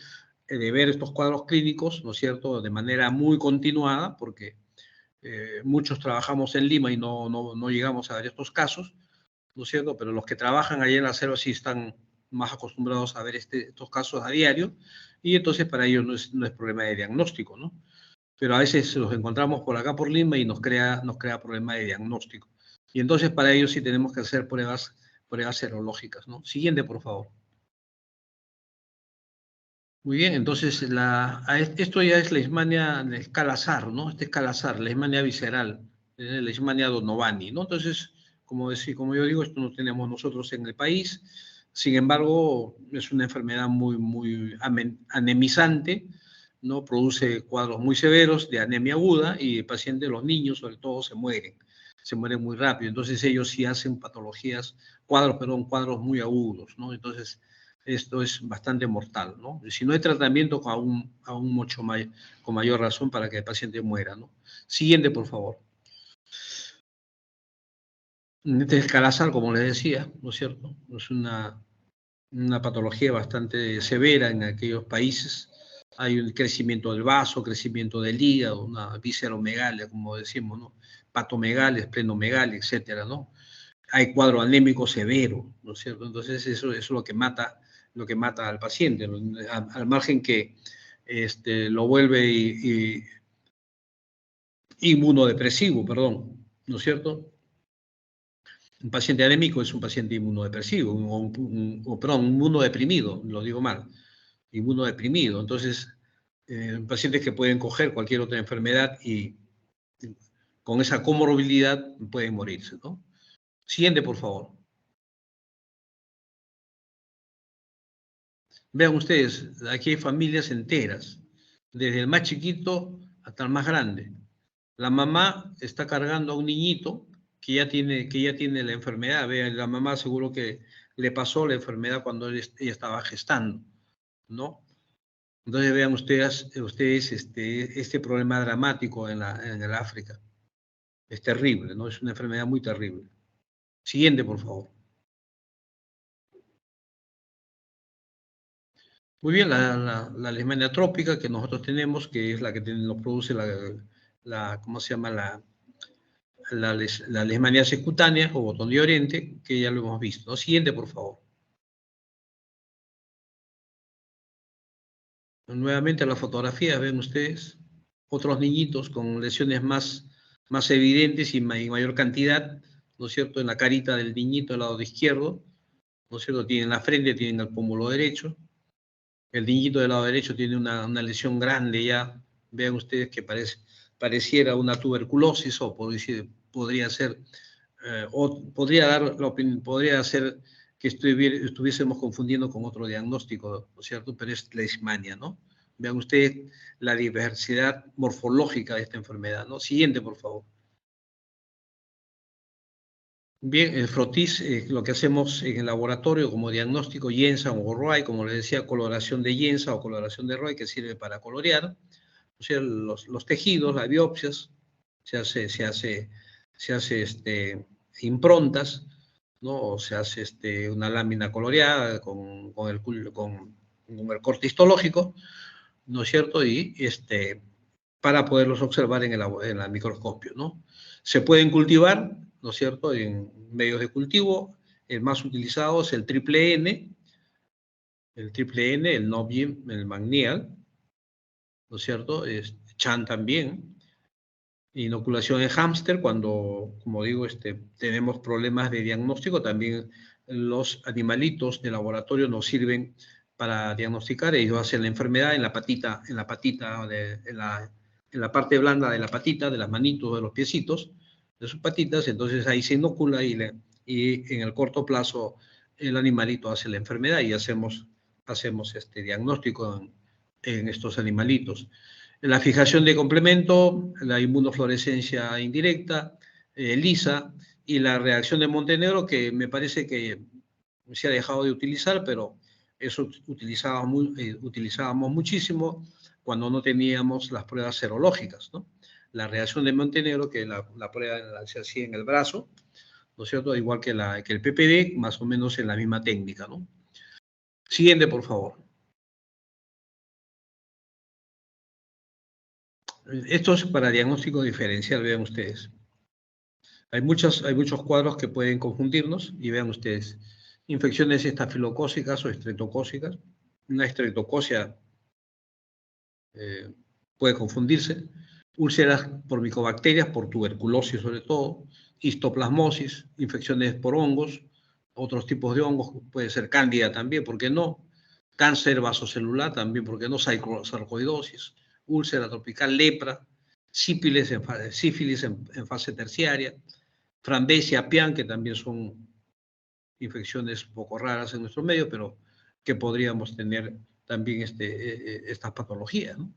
de ver estos cuadros clínicos, ¿no es cierto?, de manera muy continuada, porque muchos trabajamos en Lima y no llegamos a ver estos casos, ¿no es cierto?, pero los que trabajan allá en la selva sí están más acostumbrados a ver estos casos a diario, y entonces para ellos no es problema de diagnóstico, ¿no? Pero a veces los encontramos por acá por Lima y nos crea problema de diagnóstico. Y entonces para ello sí tenemos que hacer pruebas serológicas, ¿no? Siguiente, por favor. Muy bien, entonces esto ya es leishmania de escala SAR, ¿no? Esta escala SAR, leishmania visceral, leishmania donovani, ¿no? Entonces, como yo digo, esto no tenemos nosotros en el país. Sin embargo, es una enfermedad muy anemizante, ¿no? Produce cuadros muy severos de anemia aguda y el paciente, los niños sobre todo, se mueren muy rápido. Entonces ellos sí hacen cuadros muy agudos, ¿no? Entonces esto es bastante mortal, ¿no? Y si no hay tratamiento, aún con mayor razón para que el paciente muera, ¿no? Siguiente, por favor. Este es calazar, como les decía, ¿no es cierto? Es una patología bastante severa en aquellos países. Hay un crecimiento del vaso, crecimiento del hígado, una visceromegalia, como decimos, ¿no? Patomegalia, esplenomegalia, etcétera, ¿no? Hay cuadro anémico severo, ¿no es cierto? Entonces eso es lo que mata al paciente, al margen que lo vuelve inmunodepresivo, perdón, ¿no es cierto? Un paciente anémico es un paciente inmunodepresivo, perdón, inmunodeprimido, lo digo mal, inmunodeprimido. Entonces, pacientes que pueden coger cualquier otra enfermedad y con esa comorbilidad pueden morirse, ¿no? Siguiente, por favor. Vean ustedes, aquí hay familias enteras, desde el más chiquito hasta el más grande. La mamá está cargando a un niñito que ya tiene la enfermedad. Vean, la mamá seguro que le pasó la enfermedad cuando ella estaba gestando, ¿no? Entonces vean ustedes este problema dramático en el África. Es terrible, ¿no? Es una enfermedad muy terrible. Siguiente, por favor. Muy bien, la leishmania trópica que nosotros tenemos, que es la que nos produce ¿cómo se llama? La leishmania secutánea o botón de Oriente, que ya lo hemos visto, ¿no? Siguiente, por favor. Nuevamente las fotografías, ven ustedes, otros niñitos con lesiones más evidentes y mayor cantidad, ¿no es cierto?, en la carita del niñito del lado izquierdo, ¿no es cierto?, tienen la frente, tienen el pómulo derecho. El niñito del lado derecho tiene una lesión grande ya, vean ustedes que pareciera una tuberculosis o podría ser, o podría ser que estuviésemos confundiendo con otro diagnóstico, ¿no es cierto? Pero es leishmania, ¿no? Vean ustedes la diversidad morfológica de esta enfermedad, ¿no? Siguiente, por favor. Bien, el frotis, lo que hacemos en el laboratorio como diagnóstico, Jensen o Roy, como les decía, coloración de Jensen o coloración de Roy, que sirve para colorear, o sea, los tejidos, las biopsias, se hace improntas, ¿no? O se hace una lámina coloreada con el corte histológico, ¿no es cierto? Y para poderlos observar en el microscopio, ¿no? Se pueden cultivar, ¿no es cierto?, en medios de cultivo. El más utilizado es el triple N, el Novium, el Magnial, ¿no es cierto? Chan también. Inoculación en hámster, cuando, como digo, tenemos problemas de diagnóstico, también los animalitos de laboratorio nos sirven para diagnosticar. Ellos hacen la enfermedad en la parte blanda de la patita, de las manitos, de los piecitos, de sus patitas, entonces ahí se inocula y en el corto plazo el animalito hace la enfermedad y hacemos este diagnóstico en estos animalitos. La fijación de complemento, la inmunofluorescencia indirecta, lisa, y la reacción de Montenegro, que me parece que se ha dejado de utilizar, pero eso utilizábamos muchísimo cuando no teníamos las pruebas serológicas, ¿no? La reacción de Montenegro, que la prueba se hacía en el brazo, ¿no es cierto? Igual que el PPD, más o menos en la misma técnica, ¿no? Siguiente, por favor. Esto es para diagnóstico diferencial, vean ustedes. Hay muchos cuadros que pueden confundirnos y vean ustedes. Infecciones estafilocócicas o estreptocócicas. Una estreptococia puede confundirse. Úlceras por micobacterias, por tuberculosis sobre todo. Histoplasmosis, infecciones por hongos, otros tipos de hongos, puede ser cándida también, ¿por qué no? Cáncer vasocelular también, ¿por qué no? Sarcoidosis, úlcera tropical, lepra, sífilis en fase terciaria, Frambesia, Pian, que también son infecciones un poco raras en nuestro medio, pero que podríamos tener también estas patologías, ¿no?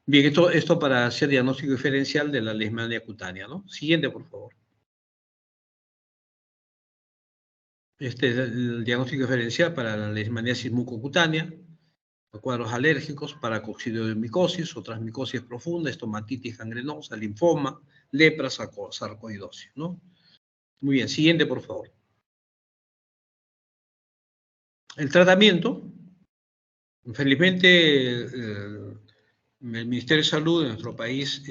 Bien, esto para hacer diagnóstico diferencial de la leishmania cutánea, ¿no? Siguiente, por favor. Este es el diagnóstico diferencial para la leishmaniasis mucocutánea, cuadros alérgicos, paracoccidiomicosis, otras micosis profundas, estomatitis gangrenosa, linfoma, lepra, sarcoidosis, ¿no? Muy bien, siguiente, por favor. El tratamiento, felizmente, el Ministerio de Salud de nuestro país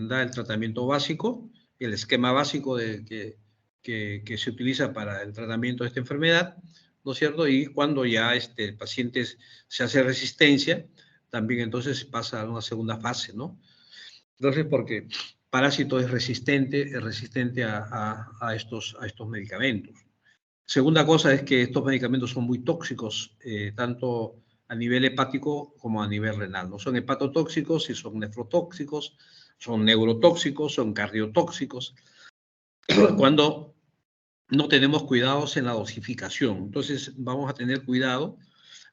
da el tratamiento básico, el esquema básico que se utiliza para el tratamiento de esta enfermedad, ¿no es cierto? Y cuando ya el paciente se hace resistencia, también entonces pasa a una segunda fase, ¿no? Entonces, porque parásito es resistente a estos medicamentos. Segunda cosa es que estos medicamentos son muy tóxicos, tanto a nivel hepático como a nivel renal. No son hepatotóxicos, y son nefrotóxicos, son neurotóxicos, son cardiotóxicos, cuando no tenemos cuidados en la dosificación. Entonces, vamos a tener cuidado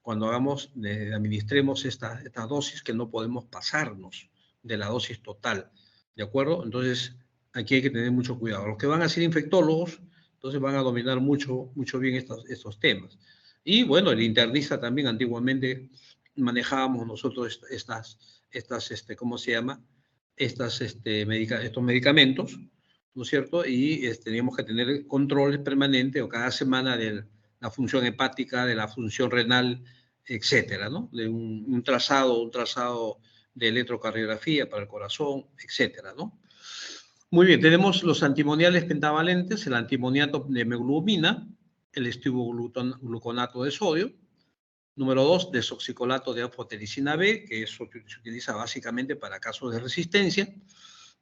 cuando administremos esta dosis, que no podemos pasarnos de la dosis total, ¿de acuerdo? Entonces, aquí hay que tener mucho cuidado. Los que van a ser infectólogos, entonces van a dominar mucho bien estos temas. Y bueno, el internista también, antiguamente manejábamos nosotros ¿cómo se llama? Estos medicamentos, ¿no es cierto? Y teníamos que tener controles permanentes o cada semana de la función hepática, de la función renal, etcétera, ¿no? De un trazado de electrocardiografía para el corazón, etcétera, ¿no? Muy bien, tenemos los antimoniales pentavalentes, el antimoniato de hemoglobina, el estivogluconato de sodio. Número 2, desoxicolato de anfotericina B, que eso se utiliza básicamente para casos de resistencia.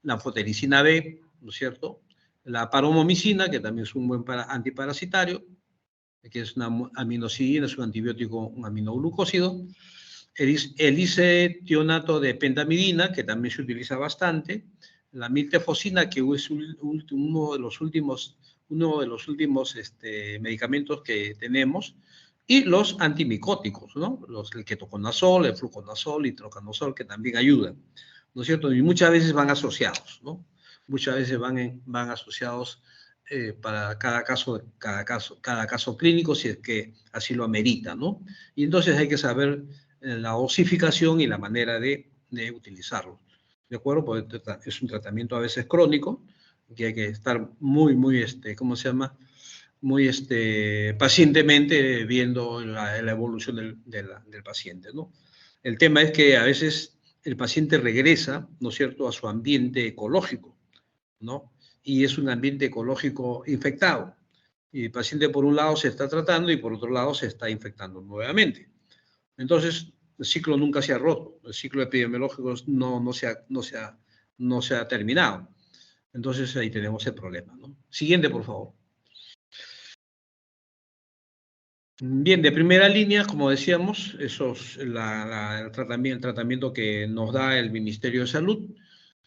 La anfotericina B, ¿no es cierto? La paromomicina, que también es un buen antiparasitario, que es una aminocidina, es un antibiótico, un aminoglucósido. El isetionato de pentamidina, que también se utiliza bastante. La miltefosina, que es uno de los últimos medicamentos que tenemos. Y los antimicóticos, ¿no? El ketoconazol, el fluconazol, itraconazol, que también ayudan, ¿no es cierto? Y muchas veces van asociados, ¿no? Muchas veces van asociados para cada caso clínico, si es que así lo amerita, ¿no? Y entonces hay que saber la dosificación y la manera de utilizarlo, ¿de acuerdo? Porque es un tratamiento a veces crónico, que hay que estar muy, ¿cómo se llama? Muy pacientemente viendo la evolución del paciente, ¿no? El tema es que a veces el paciente regresa, ¿no es cierto?, a su ambiente ecológico, ¿no? Y es un ambiente ecológico infectado. Y el paciente por un lado se está tratando y por otro lado se está infectando nuevamente. Entonces, el ciclo nunca se ha roto, el ciclo epidemiológico no se ha terminado. Entonces ahí tenemos el problema, ¿no? Siguiente, por favor. Bien, de primera línea, como decíamos, eso es el tratamiento que nos da el Ministerio de Salud,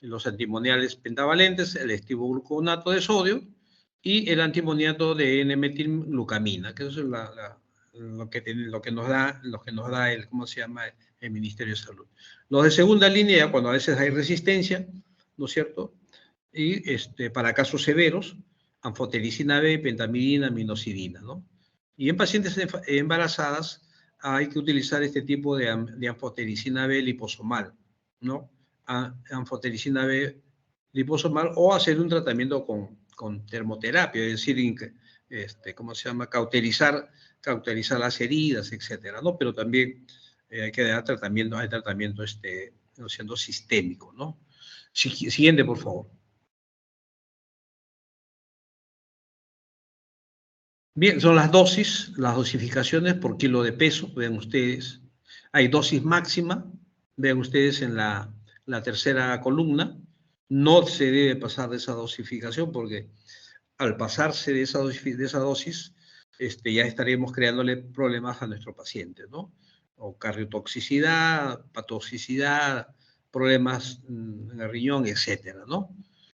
los antimoniales pentavalentes, el estivogluconato de sodio y el antimoniato de N-metilglucamina, que eso es lo que nos da ¿cómo se llama? El Ministerio de Salud. Los de segunda línea, cuando a veces hay resistencia, ¿no es cierto? Y para casos severos, anfotericina B, pentamidina, aminocidina, ¿no? Y en pacientes embarazadas hay que utilizar este tipo de anfotericina B liposomal, ¿no? Anfotericina B liposomal o hacer un tratamiento con termoterapia, es decir, ¿cómo se llama? Cauterizar las heridas, etcétera, ¿no? Pero también hay que dar tratamiento, ¿no? Siendo sistémico, ¿no? Siguiente, por favor. Bien, son las dosis, las dosificaciones por kilo de peso, vean ustedes. Hay dosis máxima, vean ustedes en la tercera columna. No se debe pasar de esa dosificación porque al pasarse de esa dosis ya estaremos creándole problemas a nuestro paciente, ¿no? O cardiotoxicidad, patoxicidad, problemas en el riñón, etcétera, ¿no?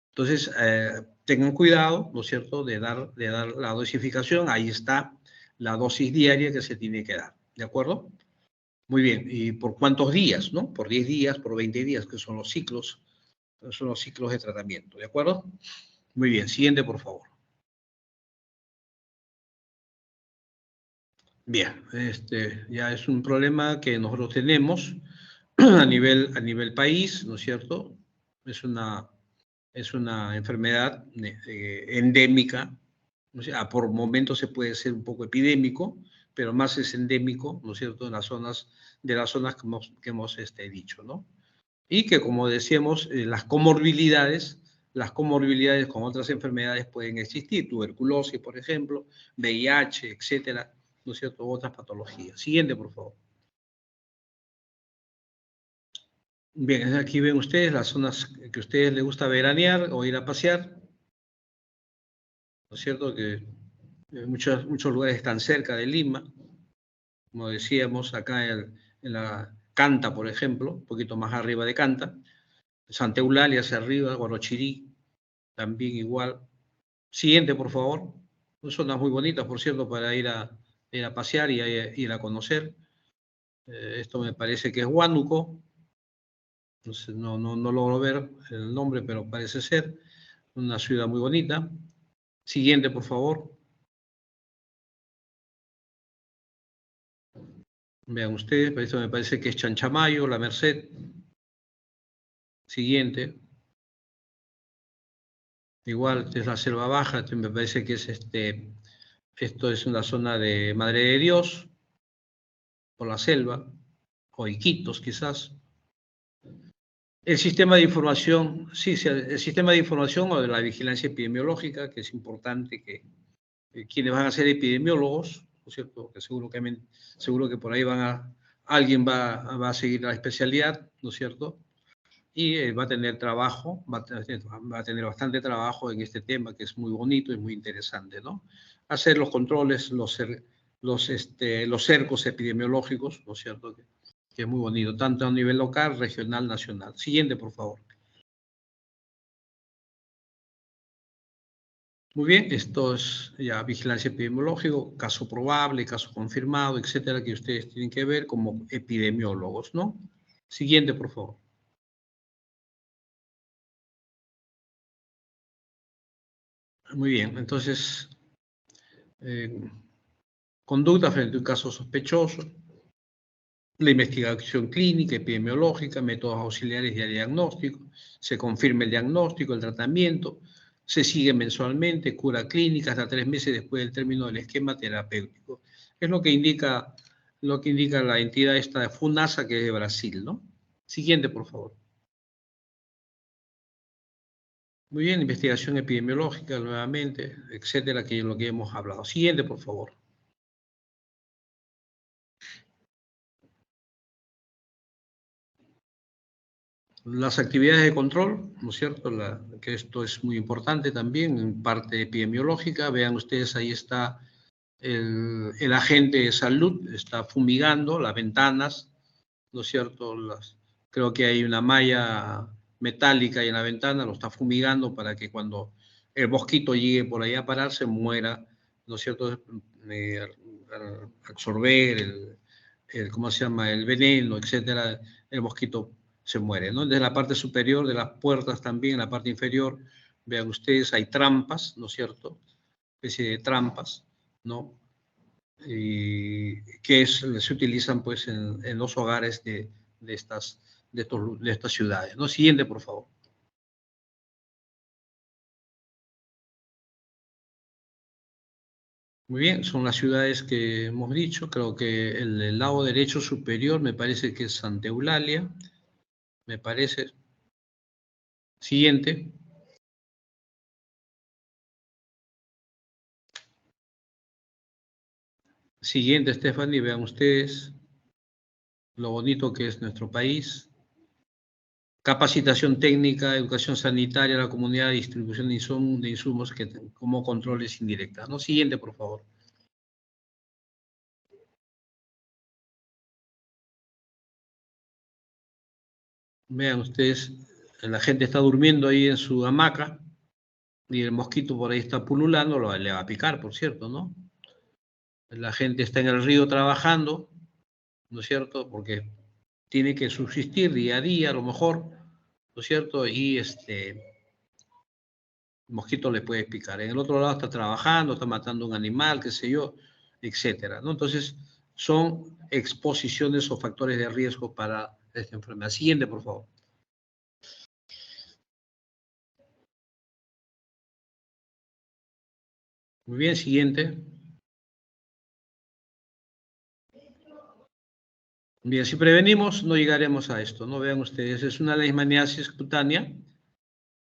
Entonces, tengan cuidado, ¿no es cierto?, de dar la dosificación. Ahí está la dosis diaria que se tiene que dar, ¿de acuerdo? Muy bien, ¿y por cuántos días, no? Por 10 días, por 20 días, que son los ciclos de tratamiento, ¿de acuerdo? Muy bien, siguiente, por favor. Bien, ya es un problema que nosotros tenemos a nivel país, ¿no es cierto? Es una enfermedad endémica, o sea, por momentos se puede ser un poco epidémico, pero más es endémico, ¿no es cierto?, en las zonas, que hemos dicho, ¿no? Y que, como decíamos, las comorbilidades con otras enfermedades pueden existir, tuberculosis, por ejemplo, VIH, etcétera, ¿no es cierto?, otras patologías. Siguiente, por favor. Bien, aquí ven ustedes las zonas que a ustedes les gusta veranear o ir a pasear, ¿no es cierto?, que muchos lugares están cerca de Lima, como decíamos, acá en la Canta, por ejemplo, un poquito más arriba de Canta, Santa Eulalia hacia arriba, Guarochirí, también igual. Siguiente, por favor. Son zonas muy bonitas, por cierto, para ir a pasear y ir a conocer. Esto me parece que es Huánuco, no logro ver el nombre, pero parece ser una ciudad muy bonita. Siguiente, por favor. Vean ustedes, esto me parece que es Chanchamayo, La Merced. Siguiente. Igual es la Selva Baja, me parece que esto es una zona de Madre de Dios, por la selva, o Iquitos quizás. El sistema de información, sí, el sistema de información o de la vigilancia epidemiológica, que es importante que quienes van a ser epidemiólogos, ¿no es cierto? Que seguro que por ahí alguien va a seguir la especialidad, ¿no es cierto? Y va a tener trabajo, va a tener bastante trabajo en este tema que es muy bonito y muy interesante, ¿no? Hacer los controles, los cercos epidemiológicos, ¿no es cierto? Que es muy bonito, tanto a nivel local, regional, nacional. Siguiente, por favor. Muy bien, esto es ya vigilancia epidemiológica, caso probable, caso confirmado, etcétera, que ustedes tienen que ver como epidemiólogos, ¿no? Siguiente, por favor. Muy bien, entonces, conducta frente a un caso sospechoso, la investigación clínica, epidemiológica, métodos auxiliares de diagnóstico, se confirma el diagnóstico, el tratamiento, se sigue mensualmente, cura clínica hasta 3 meses después del término del esquema terapéutico. Es lo que indica la entidad esta de FUNASA, que es de Brasil, ¿no? Siguiente, por favor. Muy bien, investigación epidemiológica nuevamente, etcétera, que es lo que hemos hablado. Siguiente, por favor. Las actividades de control, ¿no es cierto? Que esto es muy importante también en parte epidemiológica. Vean ustedes, ahí está el agente de salud, está fumigando las ventanas, ¿no es cierto? Creo que hay una malla metálica ahí en la ventana, lo está fumigando para que cuando el mosquito llegue por ahí a pararse, muera, ¿no es cierto? Absorber ¿cómo se llama? El veneno, etcétera, el mosquito se muere, ¿no? Desde la parte superior de las puertas también, en la parte inferior, vean ustedes, hay trampas, ¿no es cierto? Especie de trampas, ¿no? y que se utilizan pues en los hogares de estas ciudades, ¿no? Siguiente, por favor. Muy bien, son las ciudades que hemos dicho. Creo que el lado derecho superior me parece que es Santa Eulalia. Me parece. Siguiente. Siguiente, Stephanie, vean ustedes lo bonito que es nuestro país. Capacitación técnica, educación sanitaria, la comunidad, distribución de insumos como controles indirectas, ¿no? Siguiente, por favor. Vean ustedes, la gente está durmiendo ahí en su hamaca y el mosquito por ahí está pululando, le va a picar, por cierto, ¿no? La gente está en el río trabajando, ¿no es cierto? Porque tiene que subsistir día a día, a lo mejor, ¿no es cierto? Y el mosquito le puede picar. En el otro lado está trabajando, está matando un animal, qué sé yo, etcétera, ¿no? Entonces, son exposiciones o factores de riesgo para esta enfermedad. Siguiente, por favor. Muy bien, siguiente. Bien, si prevenimos, no llegaremos a esto, ¿no? Vean ustedes, es una leishmaniasis cutánea.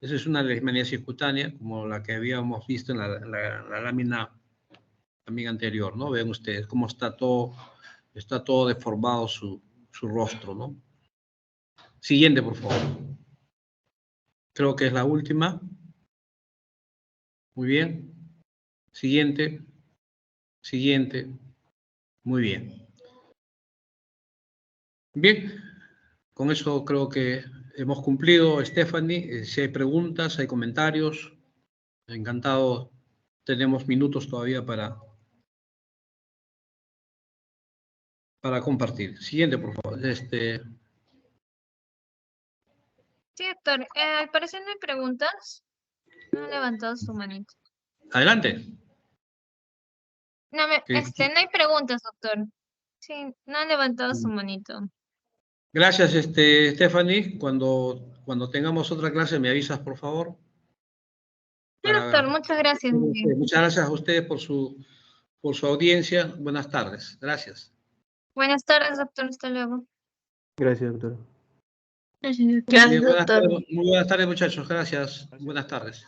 Esa es una leishmaniasis cutánea, como la que habíamos visto en la lámina también anterior, ¿no? Vean ustedes cómo está todo deformado su rostro, ¿no? Siguiente, por favor. Creo que es la última. Muy bien. Siguiente. Siguiente. Muy bien. Bien. Con eso creo que hemos cumplido, Stephanie. Si hay preguntas, hay comentarios, encantado. Tenemos minutos todavía para compartir. Siguiente, por favor. Sí, doctor. Al parecer no hay preguntas. No ha levantado su manito. Adelante. No, no hay preguntas, doctor. Sí, no ha levantado su manito. Gracias, Stephanie. Cuando tengamos otra clase, me avisas, por favor. Sí, doctor, muchas gracias. Muchas gracias a ustedes por su audiencia. Buenas tardes. Gracias. Buenas tardes, doctor. Hasta luego. Gracias, doctor. Gracias, doctor. Muy buenas tardes, muchachos. Gracias. Buenas tardes.